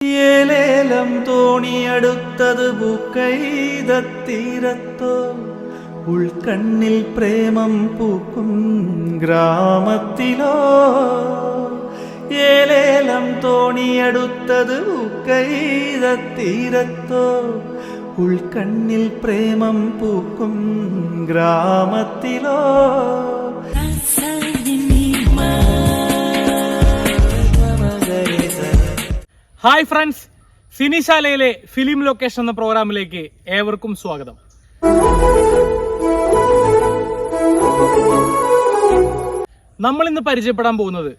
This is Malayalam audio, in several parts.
ഏലേലം തോണിയടുത്തത് ബുക്കൈതത്തീരത്തോ ഉൾക്കണ്ണിൽ പ്രേമം പൂക്കും ഗ്രാമത്തിലോ. ഏലേലം തോണിയടുത്തത് ബുക്കൈതത്തീരത്തോ ഉൾക്കണ്ണിൽ പ്രേമം പൂക്കും ഗ്രാമത്തിലോ. ഹായ് ഫ്രണ്ട്സ്, സിനിശാലയിലെ ഫിലിം ലൊക്കേഷൻ എന്ന പ്രോഗ്രാമിലേക്ക് ഏവർക്കും സ്വാഗതം. നമ്മൾ ഇന്ന് പരിചയപ്പെടാൻ പോകുന്നത്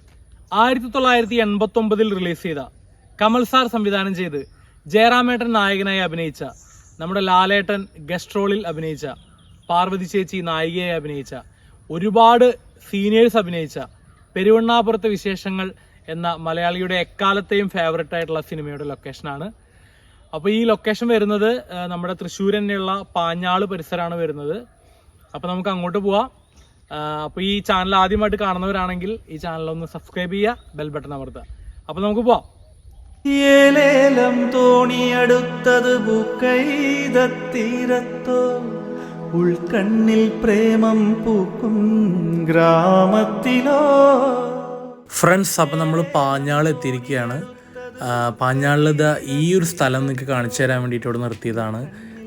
1989 റിലീസ് ചെയ്ത, കമൽ സാർ സംവിധാനം ചെയ്ത് ജയറാമേട്ടൻ നായകനായി അഭിനയിച്ച, നമ്മുടെ ലാലേട്ടൻ ഗസ്റ്റ് റോളിൽ അഭിനയിച്ച, പാർവതി ചേച്ചി നായികയായി അഭിനയിച്ച, ഒരുപാട് സീനിയേഴ്സ് അഭിനയിച്ച പെരുവണ്ണാപുരത്തെ വിശേഷങ്ങൾ എന്ന മലയാളിയുടെ എക്കാലത്തെയും ഫേവററ്റ് ആയിട്ടുള്ള സിനിമയുടെ ലൊക്കേഷനാണ്. അപ്പോൾ ഈ ലൊക്കേഷൻ വരുന്നത് നമ്മുടെ തൃശ്ശൂർ തന്നെയുള്ള പാഞ്ഞാള് പരിസരമാണ് വരുന്നത്. അപ്പോൾ നമുക്ക് അങ്ങോട്ട് പോവാം. അപ്പോൾ ഈ ചാനൽ ആദ്യമായിട്ട് കാണുന്നവരാണെങ്കിൽ ഈ ചാനലൊന്ന് സബ്സ്ക്രൈബ് ചെയ്യുക, ബെൽ ബട്ടൺ അമർത്തുക. അപ്പോൾ നമുക്ക് പോവാം. ഏലേലം തോണിയടുത്തത് ബുക്കൈതത്തീരത്തോ ഉൾക്കണ്ണിൽ പ്രേമം പൂക്കും ഗ്രാമത്തിലോ. ഫ്രണ്ട്സ്, അപ്പോൾ നമ്മൾ പാഞ്ഞാൾ എത്തിയിരിക്കുകയാണ്. പാഞ്ഞാളിൽ ഈ ഒരു സ്ഥലം നിങ്ങൾക്ക് കാണിച്ചു തരാൻ വേണ്ടിയിട്ട് ഇവിടെ നിർത്തിയതാണ്.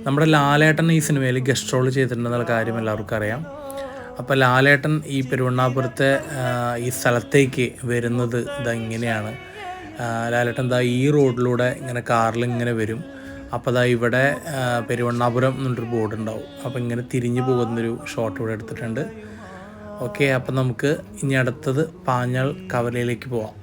നമ്മുടെ ലാലേട്ടൻ ഈ സിനിമയിൽ ഗസ്റ്റ് റോൾ ചെയ്തിട്ടുണ്ടെന്നുള്ള കാര്യം എല്ലാവർക്കും അറിയാം. അപ്പോൾ ലാലേട്ടൻ ഈ പെരുവണ്ണാപുരത്തെ ഈ സ്ഥലത്തേക്ക് വരുന്നത് ഇങ്ങനെയാണ്. ലാലേട്ടൻ ഈ റോഡിലൂടെ ഇങ്ങനെ കാറിൽ ഇങ്ങനെ വരും. അപ്പോൾ ഇവിടെ പെരുവണ്ണാപുരം എന്നൊരു ബോർഡ് ഉണ്ടാവും. അപ്പോൾ ഇങ്ങനെ തിരിഞ്ഞു പോകുന്നൊരു ഷോട്ട് ഇവിടെ എടുത്തിട്ടുണ്ട്. ഓക്കെ, അപ്പം നമുക്ക് ഇനി അടുത്തത് പാഞ്ഞാൾ കവലയിലേക്ക് പോവാം.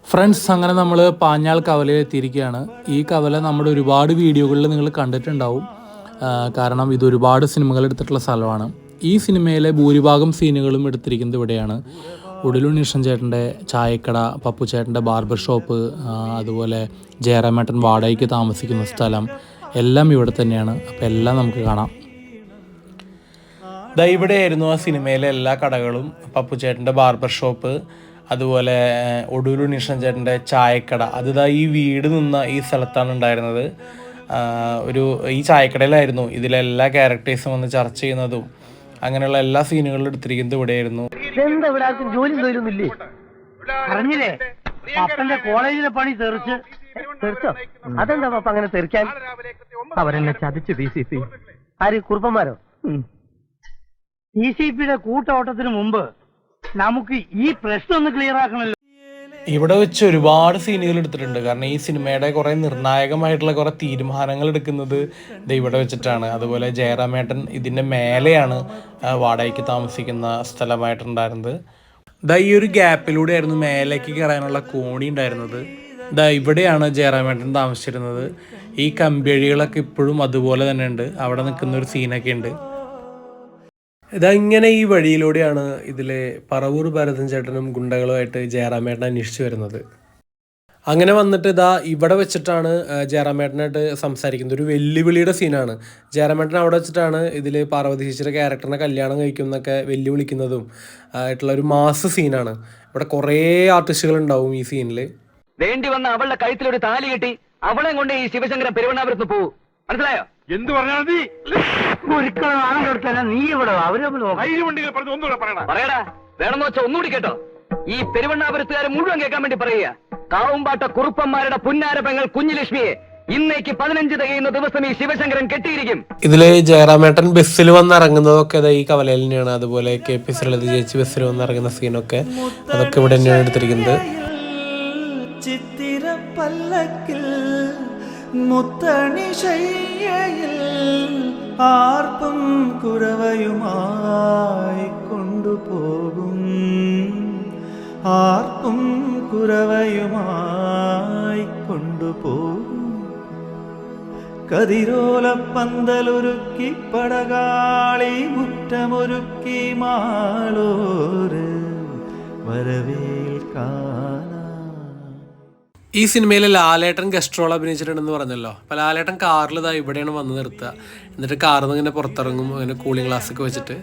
ഫ്രണ്ട്സ്, അങ്ങനെ നമ്മൾ പാഞ്ഞാൾ കവലയിൽ എത്തിയിരിക്കുകയാണ്. ഈ കവല നമ്മുടെ ഒരുപാട് വീഡിയോകളിൽ നിങ്ങൾ കണ്ടിട്ടുണ്ടാവും. കാരണം ഇത് ഒരുപാട് സിനിമകൾ എടുത്തിട്ടുള്ള സ്ഥലമാണ്. ഈ സിനിമയിലെ ഭൂരിഭാഗം സീനുകളും എടുത്തിരിക്കുന്നത് ഇവിടെയാണ്. ഉടലുണ്ണീഷൻ ചേട്ടൻ്റെ ചായക്കട, പപ്പു ചേട്ടൻ്റെ ബാർബർ ഷോപ്പ്, അതുപോലെ ജയറാമേട്ടൻ വാടകയ്ക്ക് താമസിക്കുന്ന സ്ഥലം എല്ലാം ഇവിടെ തന്നെയാണ്. അപ്പോൾ എല്ലാം നമുക്ക് കാണാം. ഇവിടെയായിരുന്നു ആ സിനിമയിലെ എല്ലാ കടകളും. പപ്പു ചേട്ടൻ്റെ ബാർബർ ഷോപ്പ്, അതുപോലെ ഒടുവിലുണ്ണീഷൻ ചേട്ടൻ്റെ ചായക്കട, അത് ഈ വീട് നിന്ന ഈ സ്ഥലത്താണ് ഉണ്ടായിരുന്നത്. ഈ ചായക്കടയിലായിരുന്നു ഇതിലെല്ലാ ക്യാരക്ടേഴ്സും വന്ന് ചർച്ച ചെയ്യുന്നതും അങ്ങനെയുള്ള എല്ലാ സീനുകളും എടുത്തിരിക്കുന്നത് ഇവിടെയായിരുന്നു. അപ്പന്റെ കോളേജിലെ പണി തെറിച്ചോ? അതെന്താ പപ്പ അങ്ങനെ തെറിക്കാൻ? അവരെന്നെ ചതിച്ചു. PCP ആര്? കുറുപ്പന്മാരോ? PCPയുടെ കൂട്ടോട്ടത്തിന് മുമ്പ് നമുക്ക് ഈ പ്രശ്നം ഒന്ന് ക്ലിയർ ആക്കണല്ലോ. ഇവിടെ വെച്ച് ഒരുപാട് സീനുകൾ എടുത്തിട്ടുണ്ട്. കാരണം ഈ സിനിമയുടെ കുറെ നിർണായകമായിട്ടുള്ള കുറെ തീരുമാനങ്ങൾ എടുക്കുന്നത് ഇവിടെ വെച്ചിട്ടാണ്. അതുപോലെ ജയറാമേട്ടൻ ഇതിന്റെ മേലെയാണ് വാടകയ്ക്ക് താമസിക്കുന്ന സ്ഥലമായിട്ടുണ്ടായിരുന്നത്. ഈ ഒരു ഗ്യാപ്പിലൂടെയായിരുന്നു മേലേക്ക് കയറാനുള്ള കോണി ഉണ്ടായിരുന്നത്. ഇവിടെയാണ് ജയറാമേട്ടൻ താമസിച്ചിരുന്നത്. ഈ കമ്പിയഴികളൊക്കെ ഇപ്പോഴും അതുപോലെ തന്നെ ഉണ്ട്. അവിടെ നിൽക്കുന്ന ഒരു സീനൊക്കെ ഉണ്ട്. ഇങ്ങനെ ഈ വഴിയിലൂടെയാണ് ഇതിലെ പറവൂർ ഭരതൻ ചേട്ടനും ഗുണ്ടകളുമായിട്ട് ജയറാമേട്ടൻ അന്വേഷിച്ചു വരുന്നത്. അങ്ങനെ വന്നിട്ട് ഇവിടെ വെച്ചിട്ടാണ് ജയറാമേട്ടനായിട്ട് സംസാരിക്കുന്നത്. ഒരു വെല്ലുവിളിയുടെ സീനാണ്. ജയറാമേട്ടൻ അവിടെ വെച്ചിട്ടാണ് ഇതിൽ പാർവതി ചേച്ചിയുടെ ക്യാരക്ടറിനെ കല്യാണം കഴിക്കുന്നതൊക്കെ വെല്ലുവിളിക്കുന്നതും ആയിട്ടുള്ള ഒരു മാസ് സീനാണ്. ഇവിടെ കുറേ ആർട്ടിസ്റ്റുകൾ ഉണ്ടാവും ഈ സീനിൽ. വേണ്ടി വന്ന അവളുടെ കഴുത്തിലൊരു താലി കെട്ടി അവളെ കൊണ്ട് ഈ ശിവശങ്കരൻ പെരുവണ്ണാപുരത്ത് പോവും. മനസ്സിലായോ? എന്ത് പറഞ്ഞാൽ നീ ഇവിടെ പറയടാ. വേണമെന്ന് വെച്ചാൽ ഒന്നുകൂടി കേട്ടോ. ഈ പെരുവണ്ണാപുരത്തുകാരെ മുഴുവൻ കേൾക്കാൻ വേണ്ടി പറയുക. കാവുംപാട്ട കുറുപ്പന്മാരുടെ പുന്നാരപങ്ങൾ കുഞ്ഞുലക്ഷ്മിയെ ഇന്നേക്ക് 15 തികയുന്ന ദിവസം ഈ ശിവശങ്കരൻ കെട്ടിയിരിക്കും. ഇതില് ജയറാമേട്ടൻ ബസ്സിൽ വന്നിറങ്ങുന്നതൊക്കെ ഈ കവലയിൽ തന്നെയാണ്. അതുപോലെ KP ശ്രീലത ചേച്ചി ബസ്സിൽ വന്നിറങ്ങുന്ന സീനൊക്കെ അതൊക്കെ ഇവിടെ തന്നെയാണ് എടുത്തിരിക്കുന്നത്. ചിത്തിര പല്ലക്കിൽ മുത്തണി ശയ്യയിൽ ആർപ്പും കുരവയുമായി കൊണ്ടുപോകും. ആർപ്പും കുരവയുമായി കൊണ്ടുപോകും. കതിരോലപ്പന്തലൊരുക്കി പടകാളി മുറ്റമൊരുക്കി മാളോര് വരവേൽക്കാൻ. ഈ സിനിമയിൽ ലാലേട്ടൻ ഗസ്റ്റ് റോൾ അഭിനയിച്ചിട്ടുണ്ടെന്ന് പറഞ്ഞല്ലോ. അപ്പോൾ ലാലേട്ടൻ കാറിൽ ഇവിടെയാണ് വന്ന് നിർത്തുക. എന്നിട്ട് കാറിൽ നിന്ന് ഇങ്ങനെ പുറത്തിറങ്ങും, അങ്ങനെ കൂളിംഗ് ഗ്ലാസ് ഒക്കെ വെച്ചിട്ട്.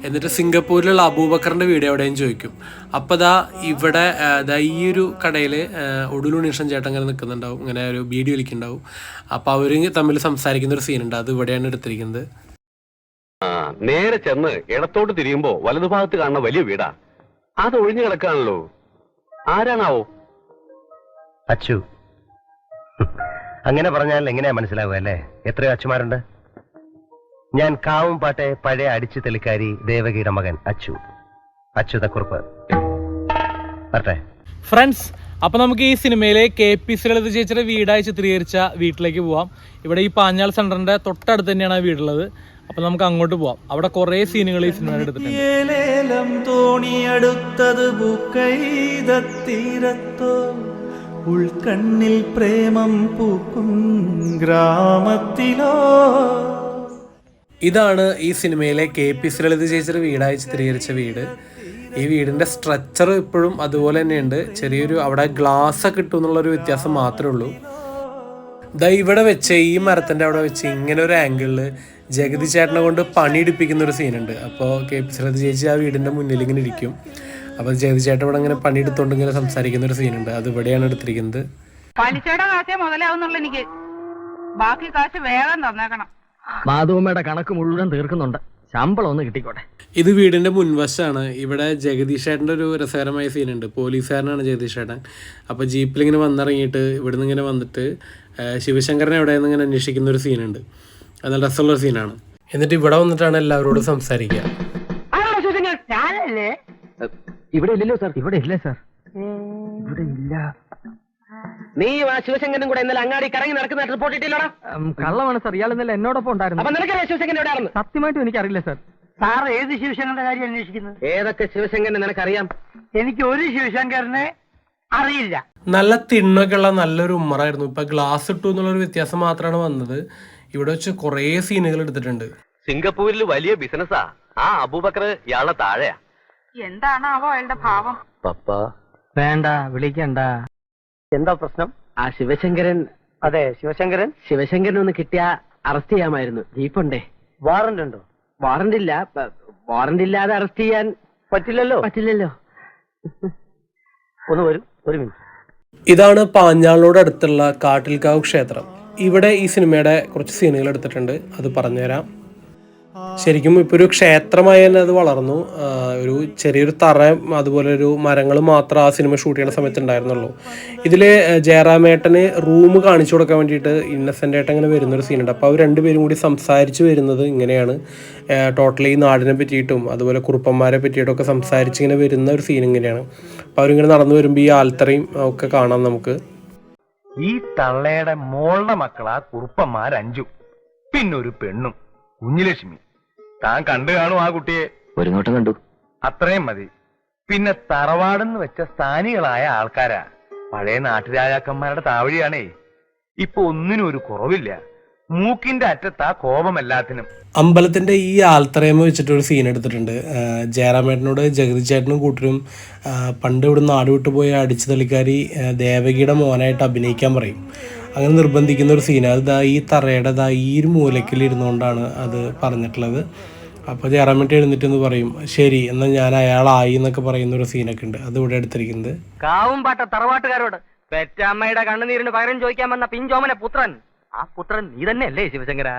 എന്നിട്ട് സിംഗപ്പൂരിലുള്ള അബൂബക്കറിൻ്റെ വീട് എവിടെയും ചോദിക്കും. അപ്പോൾ ഇവിടെ ഈ ഒരു കടയിൽ ഒടുലുണ്ണീഷൻ ചേട്ടൻ ഇങ്ങനെ നിൽക്കുന്നുണ്ടാവും, ഇങ്ങനെ ഒരു ബീഡി വലിക്കുന്നുണ്ടാവും. അപ്പോൾ അവർ തമ്മിൽ സംസാരിക്കുന്ന ഒരു സീനുണ്ട്, അത് ഇവിടെയാണ് എടുത്തിരിക്കുന്നത്. നേരെ ചെന്ന് ഇടത്തോട്ട് തിരിയുമ്പോ വലതുഭാഗത്ത് കാണുന്ന വലിയ വീടാ, അത് ഒഴിഞ്ഞു കിടക്കാണല്ലോ. ആരാണാവോ? അച്ചു. അങ്ങനെ പറഞ്ഞാൽ എങ്ങനെയാ മനസ്സിലാവുക അല്ലേ? എത്രയോ അച്ചുമാരുണ്ട്. ഞാൻ കാവുംപാട്ടെ പഴയ അടിച്ചു തെളിക്കാരി ദേവകിയുടെ മകൻ അച്ചു, അച്യുതക്കുറുപ്പ്. വരട്ടെ ഫ്രണ്ട്സ്, അപ്പൊ നമുക്ക് ഈ സിനിമയിലെ KP ലളിത ചേച്ചിയുടെ വീടായി ചിത്രീകരിച്ച വീട്ടിലേക്ക് പോവാം. ഇവിടെ ഈ പാഞ്ഞാൾ സെന്ററിന്റെ തൊട്ടടുത്ത് തന്നെയാണ് ആ വീടുള്ളത്. അപ്പൊ നമുക്ക് അങ്ങോട്ട് പോവാം. അവിടെ കുറെ സീനുകൾ ഈ സിനിമയിൽ എടുത്തിട്ടുണ്ട്. ഏലേലം തോണിയടുത്തത് പൂക്കൈതീരത്തോ, ഉൾക്കണ്ണിൽ പ്രേമം പൂക്കും ഗ്രാമത്തിലോ. ഇതാണ് ഈ സിനിമയിലെ KP ലളിത ചേച്ചിയുടെ വീടായി ചിത്രീകരിച്ച വീട്. ഈ വീടിൻ്റെ സ്ട്രക്ചർ ഇപ്പോഴും അതുപോലെ തന്നെയുണ്ട്. ചെറിയൊരു അവിടെ ഗ്ലാസ് ഒക്കെ കിട്ടും എന്നുള്ളൊരു വ്യത്യാസം മാത്രമേ ഉള്ളൂ. ഇവിടെ വെച്ച് ഈ മരത്തിൻ്റെ അവിടെ വെച്ച് ഇങ്ങനെ ഒരു ആംഗിളിൽ ജഗതി ചേട്ടനെ കൊണ്ട് പണിയെടുപ്പിക്കുന്ന ഒരു സീനുണ്ട്. അപ്പോൾ KP ലളിത ചേച്ചി ആ വീടിൻ്റെ മുന്നിൽ ഇങ്ങനെ ഇരിക്കും. അപ്പോൾ ജഗതി ചേട്ടൻ ഇവിടെ ഇങ്ങനെ പണിയെടുത്തോണ്ട് ഇങ്ങനെ സംസാരിക്കുന്ന ഒരു സീനുണ്ട്, അത് ഇവിടെയാണ് എടുത്തിരിക്കുന്നത്. പലിശയുടെ കാശേ മുതലാവുന്നുള്ളൂ എനിക്ക്, ബാക്കി കാശ് വേഗം തന്നേക്കണം. മാധവമ്മയുടെ കണക്ക് മുഴുവൻ തീർക്കുന്നുണ്ട്, ശമ്പളം ഒന്ന് കിട്ടിക്കോട്ടെ. ഇത് വീടിൻ്റെ മുൻവശമാണ്. ഇവിടെ ജഗദീഷ് ചേട്ടൻ്റെ ഒരു രസകരമായ സീനുണ്ട്. പോലീസുകാരനാണ് ജഗദീഷ് ചേട്ടൻ. അപ്പോൾ ജീപ്പിലിങ്ങനെ വന്നിറങ്ങിയിട്ട് ഇവിടുന്ന് ഇങ്ങനെ വന്നിട്ട് ശിവശങ്കരനെ എവിടെയെന്ന് ഇങ്ങനെ അന്വേഷിക്കുന്ന ഒരു സീനുണ്ട്. അത് നല്ല രസമുള്ള സീനാണ്. എന്നിട്ട് ഇവിടെ വന്നിട്ടാണ് എല്ലാവരോടും സംസാരിക്കുക. ഞാനല്ലേ? ഇവിടെ ഇല്ലല്ലോ സാർ. ഇവിടെ ഇല്ല സാർ, ഇവിടെ ഇല്ല. നീ ആ ശിവശങ്കരനും കൂടെ ഇന്നലെ അങ്ങാടി കറങ്ങി നടക്കുന്ന റിപ്പോർട്ട് ഇട്ടില്ലോടാ? കള്ളമാണ് സാർ, ഇയാൾ ഇന്നലെ എന്നോടൊപ്പം ഉണ്ടായിരുന്നു. അപ്പൊ നിനക്കറിയാം ശിവശങ്കരൻ എവിടെയാണെന്ന്? സത്യമായിട്ടും എനിക്കറിയില്ല സാർ. സാർ ഏത് ശിവശങ്കരന്റെ കാര്യം അന്വേഷിക്കുന്നത്? ഏതൊക്കെ ശിവശങ്കരനെ നിനക്കറിയാം? എനിക്ക് ഒരു ശിവശങ്കരനെ അറിയില്ല. നല്ല തിണ്ണൊക്കെ ഉള്ള നല്ലൊരു ഉമ്മറായിരുന്നു. ഇപ്പം ഗ്ലാസ് ഇട്ടു എന്നുള്ളൊരു വ്യത്യാസം മാത്രമാണ് വന്നത്. ഇവിടെ വെച്ച് കുറേ സീനുകൾ എടുത്തിട്ടുണ്ട്. സിംഗപ്പൂരിൽ വലിയ ബിസിനസ്സാ. ആ അബൂബക്കർ ഇയാളുടെ താഴെയാ. എന്താണാവോ അയാളുടെ ഭാവം? പപ്പ വേണ്ട, വിളിക്കണ്ട. എന്താ പ്രശ്നം? ആ ശിവശങ്കരൻ. അതെ, ശിവശങ്കരൻ. ശിവശങ്കരൻ ഒന്ന് കിട്ടിയാ അറസ്റ്റ് ചെയ്യാമായിരുന്നു. ജീപ്പുണ്ടേ? വാറന്റ് ഉണ്ടോ? വാറന്റ് ഇല്ല. വാറന്റ് ഇല്ലാതെ അറസ്റ്റ് ചെയ്യാൻ പറ്റില്ലല്ലോ. പറ്റില്ലല്ലോ. ഒന്ന് വരും, ഒരു മിനിറ്റ്. ഇതാണ് പാഞ്ഞാളിനോട് അടുത്തുള്ള കാട്ടിൽക്കാവ് ക്ഷേത്രം. ഇവിടെ ഈ സിനിമയുടെ കുറച്ച് സീനുകൾ എടുത്തിട്ടുണ്ട്, അത് പറഞ്ഞുതരാം. ശരിക്കും ഇപ്പോൾ ഒരു ക്ഷേത്രമായി തന്നെ അത് വളർന്നു. ഒരു ചെറിയൊരു തറ അതുപോലെ ഒരു മരങ്ങൾ മാത്രം ആ സിനിമ ഷൂട്ട് ചെയ്യുന്ന സമയത്ത് ഉണ്ടായിരുന്നുള്ളൂ. ഇതിൽ ജയറാമേട്ടന് റൂം കാണിച്ചു കൊടുക്കാൻ വേണ്ടിയിട്ട് ഇന്നസെൻ്റ് ആയിട്ട് അങ്ങനെ വരുന്നൊരു സീനുണ്ട്. അപ്പോൾ അവർ രണ്ടുപേരും കൂടി സംസാരിച്ച് വരുന്നത് ഇങ്ങനെയാണ്. ടോട്ടലി ഈ നാടിനെ പറ്റിയിട്ടും അതുപോലെ കുറുപ്പന്മാരെ പറ്റിയിട്ടൊക്കെ സംസാരിച്ച് ഇങ്ങനെ വരുന്ന ഒരു സീൻ ഇങ്ങനെയാണ്. അപ്പോൾ അവരിങ്ങനെ നടന്നു വരുമ്പോൾ ഈ ആൽത്തറയും ഒക്കെ കാണാം നമുക്ക്. ഈ തള്ളയുടെ മോളുടെ മക്കളാ കുറുപ്പന്മാരഞ്ചും, പിന്നൊരു പെണ്ണും, കുഞ്ഞുലക്ഷ്മി. താൻ കണ്ടു കാണും ആ കുട്ടിയെ? ഒരു നോട്ടം കണ്ടു. അത്രയും മതി. പിന്നെ തറവാടെന്ന് വെച്ച സ്ഥാനികളായ ആൾക്കാരാ. പഴയ നാട്ടുരാജാക്കന്മാരുടെ താവഴിയാണേ. ഇപ്പൊ ഒന്നിനും ഒരു കുറവില്ല. മൂക്കിന്റെ അറ്റത്താ കോപം എല്ലാത്തിനും. അമ്പലത്തിൻ്റെ ഈ ആൽത്തറയമ്മ വെച്ചിട്ടൊരു സീൻ എടുത്തിട്ടുണ്ട്. ജയറാമേട്ടനോട് ജഗതി ചേട്ടനും കൂട്ടരും പണ്ട് ഇവിടെ നാട് വിട്ടു പോയ അടിച്ചു തളിക്കാരി ദേവകിയുടെ മോനായിട്ട് അഭിനയിക്കാൻ പറയും. അങ്ങനെ നിർബന്ധിക്കുന്ന ഒരു സീൻ. അത് ഈ തറയുടെ ഈ ഒരു മൂലയ്ക്കിൽ ഇരുന്നുകൊണ്ടാണ് അത് പറഞ്ഞിട്ടുള്ളത്. അപ്പോൾ ജയറാമേട്ടൻ എഴുന്നിട്ടെന്ന് പറയും, ശരി എന്നാൽ ഞാൻ അയാളായി എന്നൊക്കെ പറയുന്ന ഒരു സീനൊക്കെ ഉണ്ട്, അത് ഇവിടെ എടുത്തിരിക്കുന്നത്. കാവുംപാട്ട തറവാട്ടുകാരോട് പെറ്റമ്മയുടെ കണ്ണുനീരിന് പകരം ചോദിക്കാൻ വന്ന പിഞ്ചോമന പുത്രൻ. ആ പുത്രൻ നീ തന്നെയല്ലേ ശിവശങ്കര?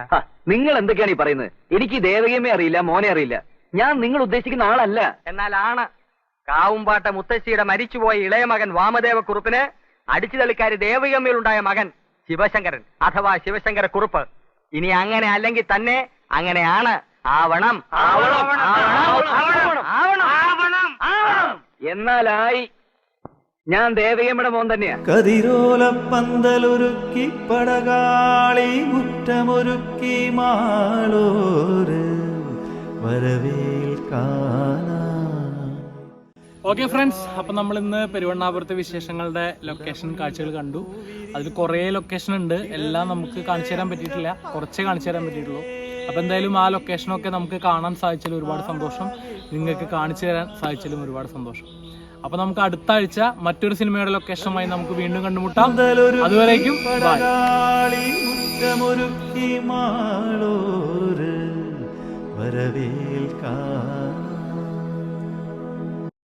നിങ്ങൾ എന്തൊക്കെയാണ് ഈ പറയുന്നത്? എനിക്ക് ദേവകിയമ്മയെ അറിയില്ല, മോനെ അറിയില്ല. ഞാൻ നിങ്ങൾ ഉദ്ദേശിക്കുന്ന ആളല്ല. എന്നാൽ ആണ്. കാവുംപാട്ട മുത്തശ്ശിയുടെ മരിച്ചുപോയ ഇളയ മകൻ വാമദേവ കുറുപ്പിന് അടിച്ചു തളിക്കാരി ദേവകിയമ്മയിലുണ്ടായ മകൻ ശിവശങ്കരൻ അഥവാ ശിവശങ്കര കുറുപ്പ്. ഇനി അങ്ങനെ അല്ലെങ്കിൽ തന്നെ അങ്ങനെയാണ്. ആവണം. എന്നാലായി. ഞാൻ ദേവകിയമ്മയുടെ മോൻ തന്നെയാ. കതിരോലപ്പന്തലൊരുക്കി പടകാളി മുറ്റമൊരുക്കി മാളോര് വരവേൽക്കാനാ. ഓക്കെ ഫ്രണ്ട്സ്, അപ്പം നമ്മൾ ഇന്ന് പെരുവണ്ണാപുരത്തെ വിശേഷങ്ങളുടെ ലൊക്കേഷൻ കാഴ്ചകൾ കണ്ടു. അതിൽ കുറേ ലൊക്കേഷൻ ഉണ്ട്, എല്ലാം നമുക്ക് കാണിച്ചു തരാൻ പറ്റിയിട്ടില്ല, കുറച്ചേ കാണിച്ചു തരാൻ പറ്റിയിട്ടുള്ളൂ. അപ്പോൾ എന്തായാലും ആ ലൊക്കേഷനൊക്കെ നമുക്ക് കാണാൻ സാധിച്ചാലും ഒരുപാട് സന്തോഷം, നിങ്ങൾക്ക് കാണിച്ചു തരാൻ സാധിച്ചാലും ഒരുപാട് സന്തോഷം. അപ്പോൾ നമുക്ക് അടുത്ത ആഴ്ച മറ്റൊരു സിനിമയുടെ ലൊക്കേഷനുമായി നമുക്ക് വീണ്ടും കണ്ടുമുട്ടാം. അതുവരേക്കും മുറ്റമൊരുക്കി മാളോര് വരവേൽക്കാ.